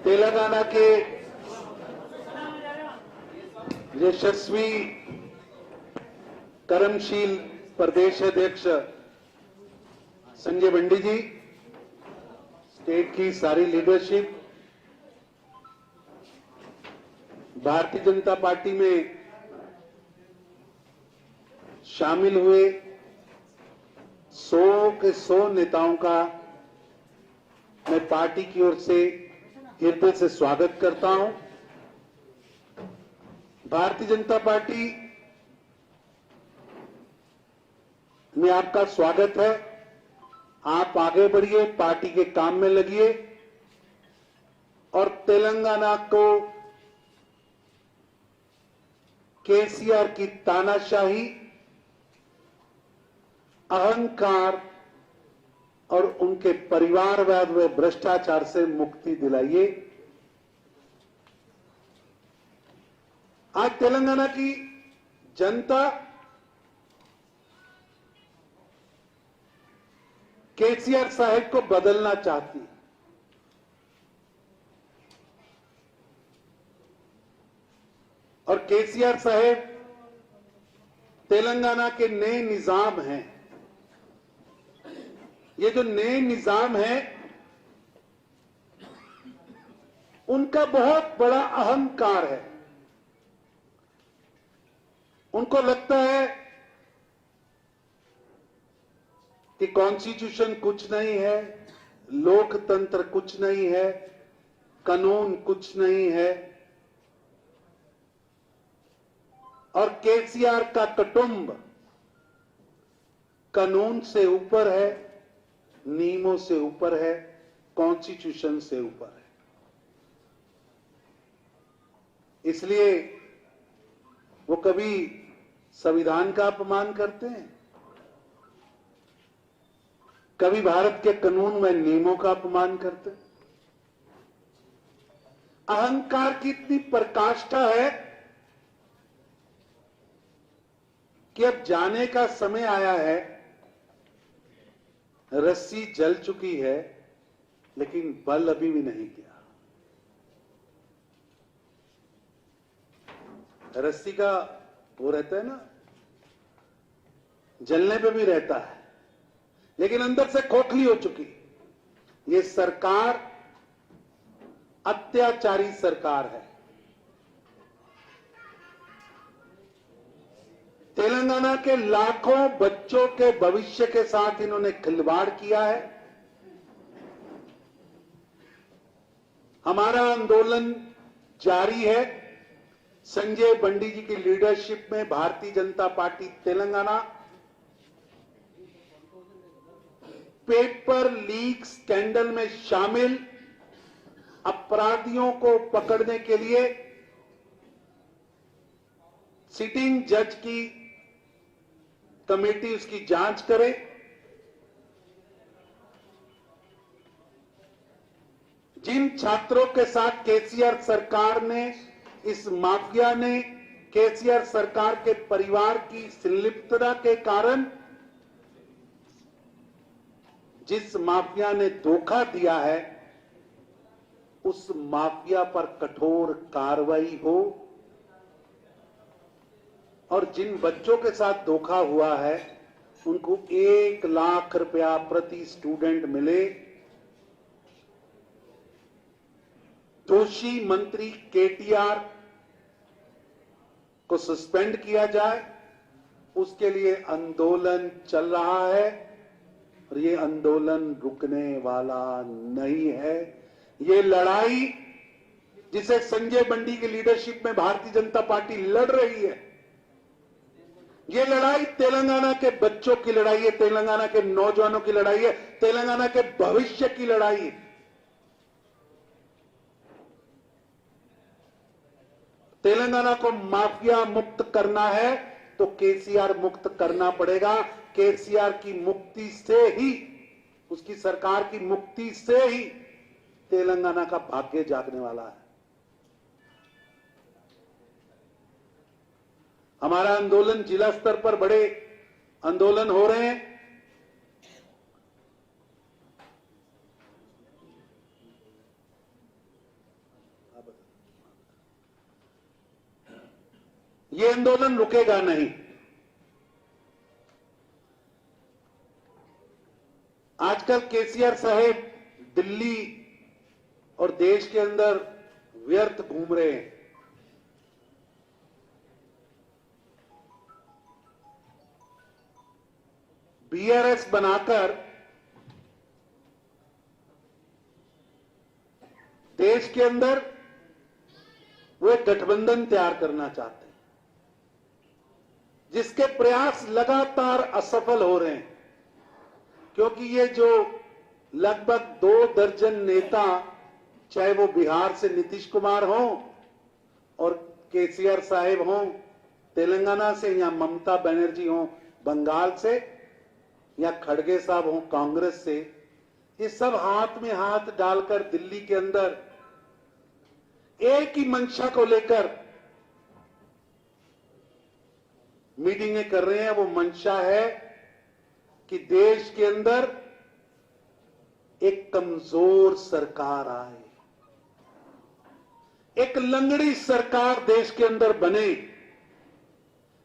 तेलंगाना के यशस्वी कर्मशील प्रदेश अध्यक्ष संजय बंडी जी, स्टेट की सारी लीडरशिप, भारतीय जनता पार्टी में शामिल हुए 100 के 100 नेताओं का मैं पार्टी की ओर से हृदय से स्वागत करता हूं। भारतीय जनता पार्टी में आपका स्वागत है। आप आगे बढ़िए, पार्टी के काम में लगिए और तेलंगाना को केसीआर की तानाशाही, अहंकार और उनके परिवारवाद व भ्रष्टाचार से मुक्ति दिलाइए। आज तेलंगाना की जनता केसीआर साहब को बदलना चाहती है। और केसीआर साहब तेलंगाना के नए निजाम हैं। ये जो नए निजाम है, उनका बहुत बड़ा अहंकार है। उनको लगता है कि कॉन्स्टिट्यूशन कुछ नहीं है, लोकतंत्र कुछ नहीं है, कानून कुछ नहीं है और केसीआर का कुटुंब कानून से ऊपर है, नियमों से ऊपर है, कॉन्स्टिट्यूशन से ऊपर है। इसलिए वो कभी संविधान का अपमान करते हैं, कभी भारत के कानून व नियमों का अपमान करते हैं। अहंकार की इतनी पराकाष्ठा है कि अब जाने का समय आया है। रस्सी जल चुकी है लेकिन बल अभी भी नहीं गया। रस्सी का वो रहता है ना, जलने पे भी रहता है लेकिन अंदर से खोखली हो चुकी। ये सरकार अत्याचारी सरकार है। तेलंगाना के लाखों बच्चों के भविष्य के साथ इन्होंने खिलवाड़ किया है। हमारा आंदोलन जारी है। संजय बंडी जी की लीडरशिप में Bharatiya Janata party Telangana paper leak scandal में शामिल अपराधियों को पकड़ने के लिए सिटिंग जज की कमेटी उसकी जांच करे। जिन छात्रों के साथ केसीआर सरकार ने, इस माफिया ने, केसीआर सरकार के परिवार की संलिप्तता के कारण जिस माफिया ने धोखा दिया है, उस माफिया पर कठोर कार्रवाई हो और जिन बच्चों के साथ धोखा हुआ है उनको 1 लाख रुपया प्रति स्टूडेंट मिले। दोषी मंत्री केटीआर को सस्पेंड किया जाए, उसके लिए आंदोलन चल रहा है और ये आंदोलन रुकने वाला नहीं है। ये लड़ाई जिसे संजय बंडी की लीडरशिप में भारतीय जनता पार्टी लड़ रही है, ये लड़ाई तेलंगाना के बच्चों की लड़ाई है, तेलंगाना के नौजवानों की लड़ाई है, तेलंगाना के भविष्य की लड़ाई है। तेलंगाना को माफिया मुक्त करना है तो केसीआर मुक्त करना पड़ेगा। केसीआर की मुक्ति से ही, उसकी सरकार की मुक्ति से ही तेलंगाना का भाग्य जागने वाला है। हमारा आंदोलन जिला स्तर पर बड़े आंदोलन हो रहे हैं। ये आंदोलन रुकेगा नहीं। आजकल केसीआर साहेब दिल्ली और देश के अंदर व्यर्थ घूम रहे हैं। बीआरएस बनाकर देश के अंदर वो एक गठबंधन तैयार करना चाहते हैं, जिसके प्रयास लगातार असफल हो रहे हैं, क्योंकि ये जो लगभग 2 दर्जन नेता, चाहे वो बिहार से नीतीश कुमार हो और केसीआर साहेब हो तेलंगाना से, या ममता बनर्जी हो बंगाल से, या खड़गे साहब हो कांग्रेस से, ये सब हाथ में हाथ डालकर दिल्ली के अंदर एक ही मंशा को लेकर मीटिंगें कर रहे हैं। वो मंशा है कि देश के अंदर एक कमजोर सरकार आए, एक लंगड़ी सरकार देश के अंदर बने,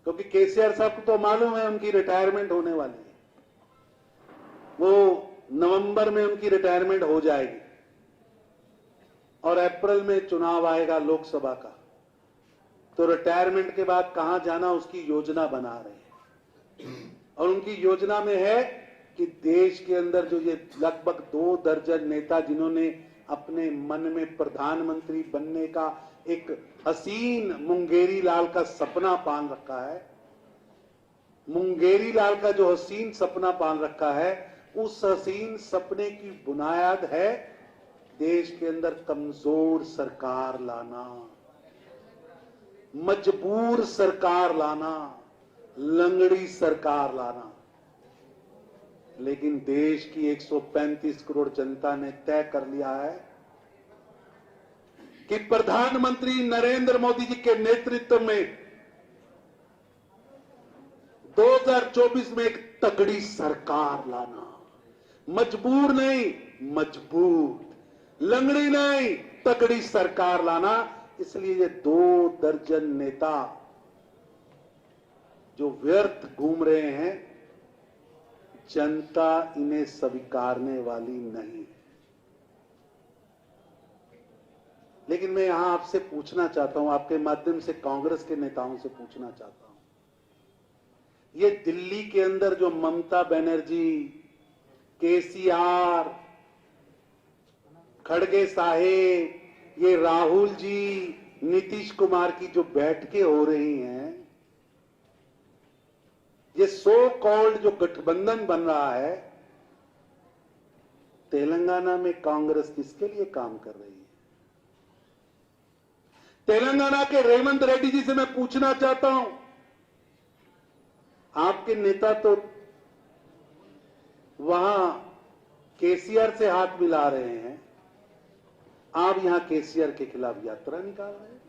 क्योंकि केसीआर साहब को तो मालूम है उनकी रिटायरमेंट होने वाली है। वो नवंबर में उनकी रिटायरमेंट हो जाएगी और अप्रैल में चुनाव आएगा लोकसभा का, तो रिटायरमेंट के बाद कहां जाना उसकी योजना बना रहे हैं। और उनकी योजना में है कि देश के अंदर जो ये लगभग 2 दर्जन नेता जिन्होंने अपने मन में प्रधानमंत्री बनने का एक हसीन मुंगेरी लाल का सपना पाल रखा है, मुंगेरी लाल का जो हसीन सपना पाल रखा है, उस हसीन सपने की बुनियाद है देश के अंदर कमजोर सरकार लाना, मजबूर सरकार लाना, लंगड़ी सरकार लाना। लेकिन देश की 135 करोड़ जनता ने तय कर लिया है कि प्रधानमंत्री नरेंद्र मोदी जी के नेतृत्व में 2024 में एक तगड़ी सरकार लाना, मजबूर नहीं मजबूत, लंगड़ी नहीं तगड़ी सरकार लाना। इसलिए ये 2 दर्जन नेता जो व्यर्थ घूम रहे हैं, जनता इन्हें स्वीकारने वाली नहीं है। लेकिन मैं यहां आपसे पूछना चाहता हूं, आपके माध्यम से कांग्रेस के नेताओं से पूछना चाहता हूं, ये दिल्ली के अंदर जो ममता बनर्जी, केसीआर, खड़गे साहेब, ये राहुल जी, नीतीश कुमार की जो बैठकें हो रही हैं, ये सो कॉल्ड जो गठबंधन बन रहा है, तेलंगाना में कांग्रेस किसके लिए काम कर रही है? तेलंगाना के रेवंत रेड्डी जी से मैं पूछना चाहता हूं, आपके नेता तो वहां केसीआर से हाथ मिला रहे हैं, आप यहां केसीआर के खिलाफ यात्रा निकाल रहे हैं।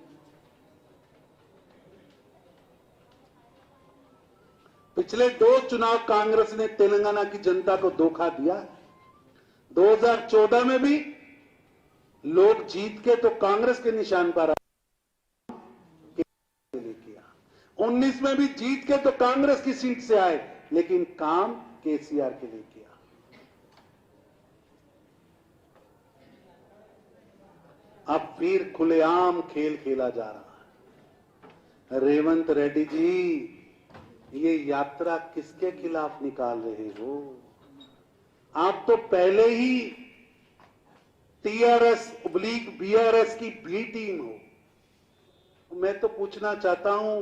पिछले 2 चुनाव कांग्रेस ने तेलंगाना की जनता को धोखा दिया। 2014 में भी लोग जीत के तो कांग्रेस के निशान पर किया, 19 में भी जीत के तो कांग्रेस की सीट से आए, लेकिन काम केसीआर के लिए किया। अब फिर खुलेआम खेल खेला जा रहा है। रेवंत रेड्डी जी, ये यात्रा किसके खिलाफ निकाल रहे हो? आप तो पहले ही टीआरएस / बीआरएस की बी टीम हो। मैं तो पूछना चाहता हूं,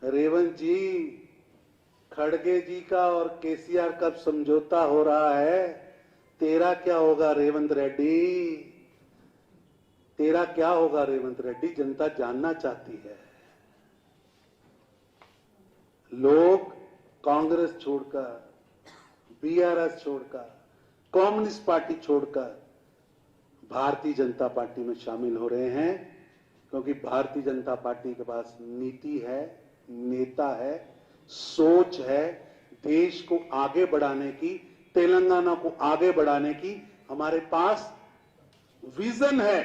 रेवंत जी, खड़गे जी का और केसीआर का समझौता हो रहा है, तेरा क्या होगा रेवंत रेड्डी? तेरा क्या होगा रेवंत रेड्डी? जनता जानना चाहती है। लोग कांग्रेस छोड़कर, बीआरएस छोड़कर, कम्युनिस्ट पार्टी छोड़कर भारतीय जनता पार्टी में शामिल हो रहे हैं, क्योंकि भारतीय जनता पार्टी के पास नीति है, नेता है, सोच है, देश को आगे बढ़ाने की, तेलंगाना को आगे बढ़ाने की हमारे पास विजन है।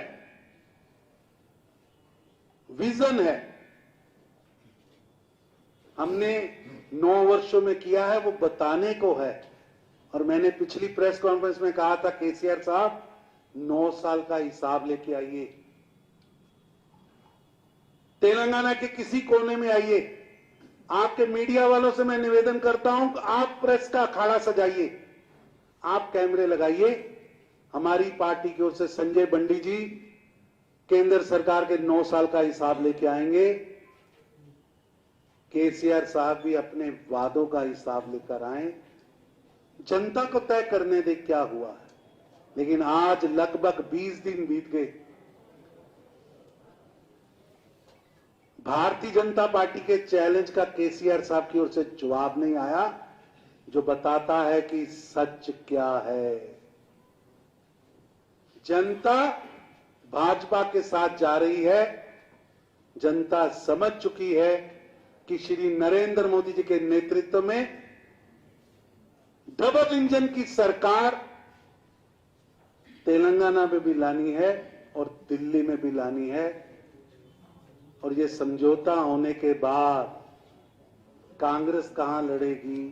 विजन है, हमने 9 वर्षों में किया है, वो बताने को है। और मैंने पिछली प्रेस कॉन्फ्रेंस में कहा था, केसीआर साहब 9 साल का हिसाब लेके आइए, तेलंगाना के किसी कोने में आइए। आपके मीडिया वालों से मैं निवेदन करता हूं कि आप प्रेस का अखाड़ा सजाइए, आप कैमरे लगाइए। हमारी पार्टी की ओर से संजय बंडी जी केंद्र सरकार के 9 साल का हिसाब लेके आएंगे। केसीआर साहब भी अपने वादों का हिसाब लेकर आए, जनता को तय करने दे क्या हुआ है। लेकिन आज लगभग 20 दिन बीत गए, भारतीय जनता पार्टी के चैलेंज का केसीआर साहब की ओर से जवाब नहीं आया, जो बताता है कि सच क्या है। जनता भाजपा के साथ जा रही है, जनता समझ चुकी है कि श्री नरेंद्र मोदी जी के नेतृत्व में डबल इंजन की सरकार तेलंगाना में भी लानी है और दिल्ली में भी लानी है। और ये समझौता होने के बाद कांग्रेस कहां लड़ेगी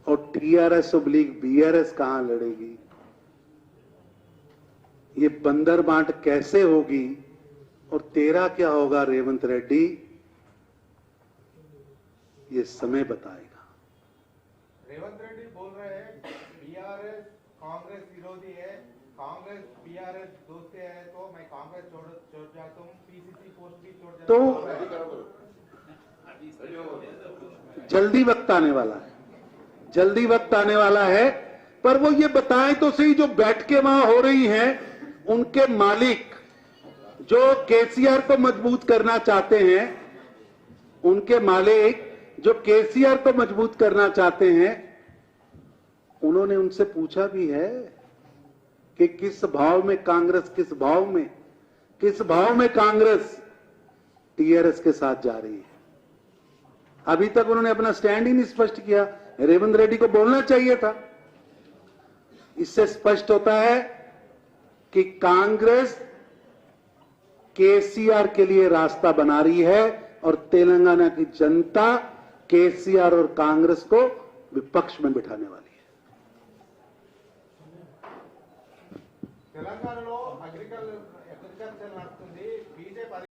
और टीआरएस ऑब्लिक बीआरएस कहां लड़ेगी, ये बंदर बांट कैसे होगी और तेरा क्या होगा रेवंत रेड्डी, ये समय बताएगा। रेवंत रेड्डी बोल रहे हैं बीआरएस कांग्रेस विरोधी है, कांग्रेस बीआरएस दोस्ती है, तो मैं कांग्रेस छोड़ जाता हूं, पीसीसी पोस्ट भी छोड़ जाता हूं। तो जल्दी वक्त आने वाला है, जल्दी वक्त आने वाला है, पर वो ये बताएं तो सही, जो बैठकें वहां हो रही हैं उनके मालिक जो केसीआर को मजबूत करना चाहते हैं, उनके मालिक जो केसीआर को मजबूत करना चाहते हैं, उन्होंने उनसे पूछा भी है कि किस भाव में कांग्रेस, किस भाव में कांग्रेस टीआरएस के साथ जा रही है। अभी तक उन्होंने अपना स्टैंड ही नहीं स्पष्ट किया। रेवंत रेड्डी को बोलना चाहिए था। इससे स्पष्ट होता है कि कांग्रेस केसीआर के लिए रास्ता बना रही है और तेलंगाना की जनता केसीआर और कांग्रेस को विपक्ष में बिठाने वाली है। తెలంగాణలో అగ్రికల్చర్